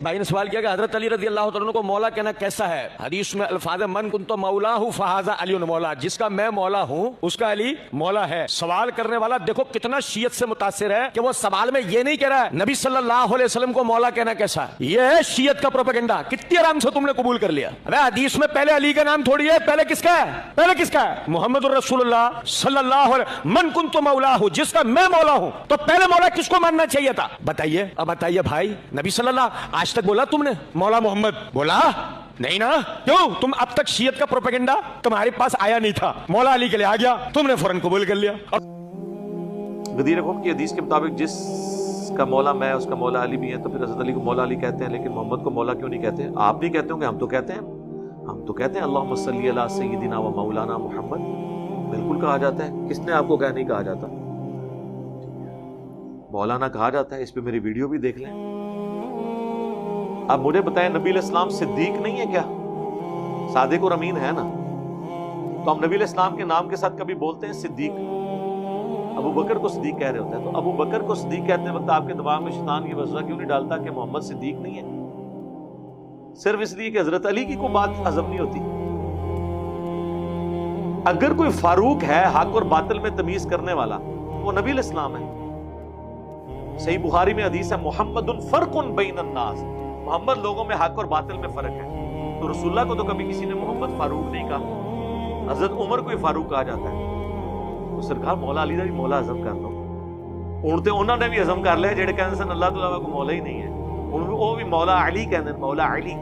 بھائی نے سوال کیا کہ حضرت علی رضی اللہ تعالیٰ عنہ کو مولا کہنا کیسا ہے؟ حدیث میں الفاظ من کنت مولا ہوں فہذا علی مولا، جس کا میں مولا ہوں اس کا علی مولا ہے۔ سوال کرنے والا دیکھو کتنا شیعت سے متاثر ہے کہ وہ سوال میں یہ نہیں کہہ رہا ہے نبی صلی اللہ علیہ وسلم کو مولا کہنا کیسا ہے، یہ ہے شیعت کا پروپیگنڈا۔ کتنی آرام سے تم نے قبول کر لیا۔ ابے حدیث میں پہلے علی کا نام تھوڑی ہے، پہلے کس کا ہے؟ پہلے کس کا ہے؟ محمد الرسول اللہ صلی اللہ علیہ من کنت مولا ہوں، جس کا میں مولا ہوں، تو پہلے مولا کس کو ماننا چاہیے تھا؟ بتائیے اب بتائیے بھائی، نبی صلی اللہ آج تک بولا تم نے مولا محمد؟ بولا نہیں نا؟ کیوں؟ تم اب تک شیعت کا پروپیگنڈا تمہارے پاس آیا نہیں تھا، مولا علی کے لیے آ گیا، تم نے فوراً قبول کر لیا۔ غدیر خم کی حدیث کے مطابق جس کا مولا میں اس کا مولا علی بھی ہے، تو پھر حضرت علی کو مولا علی کہتے ہیں، لیکن محمد کو مولا کیوں نہیں کہتے؟ آپ نہیں کہتے ہوں گے، ہم تو کہتے ہیں اللہم صلی علی سیدنا و مولانا محمد، بالکل کہا جاتا ہے۔ کس نے آپ کو کہا نہیں کہا جاتا؟ مولانا کہا جاتا ہے، اس پہ میری ویڈیو بھی دیکھ لیں۔ اب مجھے بتائیں، نبی علیہ السلام صدیق نہیں ہے کیا؟ صادق اور امین ہے نا؟ تو ہم نبی علیہ السلام کے نام کے ساتھ کبھی بولتے ہیں صدیق؟ ابو بکر کو صدیق کہہ رہے ہوتے ہیں، تو ابو بکر کو صدیق کہتے وقت آپ کے دماغ میں شیطان یہ وسوسہ کیوں نہیں ڈالتا کہ محمد صدیق نہیں ہے؟ صرف اس لیے کہ حضرت علی کی کوئی بات ہضم نہیں ہوتی۔ اگر کوئی فاروق ہے حق اور باطل میں تمیز کرنے والا، وہ نبی علیہ السلام ہے۔ صحیح بخاری میں حدیث ہے، محمد فرق بین الناس، محمد لوگوں میں حق اور باطل میں فرق ہے۔ تو رسول اللہ کو تو کبھی کسی نے محمد فاروق نہیں کہا، حضرت عمر کو ہی فاروق کہا جاتا ہے۔ تو سرکار مولا علی دا بھی مولا ہضم کر لو۔ ہن تے انہوں نے بھی ہضم کر لیا جڑے کہندے سن اللہ تو علاوہ کوئی مولا ہی نہیں ہے، ہن وہ بھی مولا علی کہندے، مولا علی۔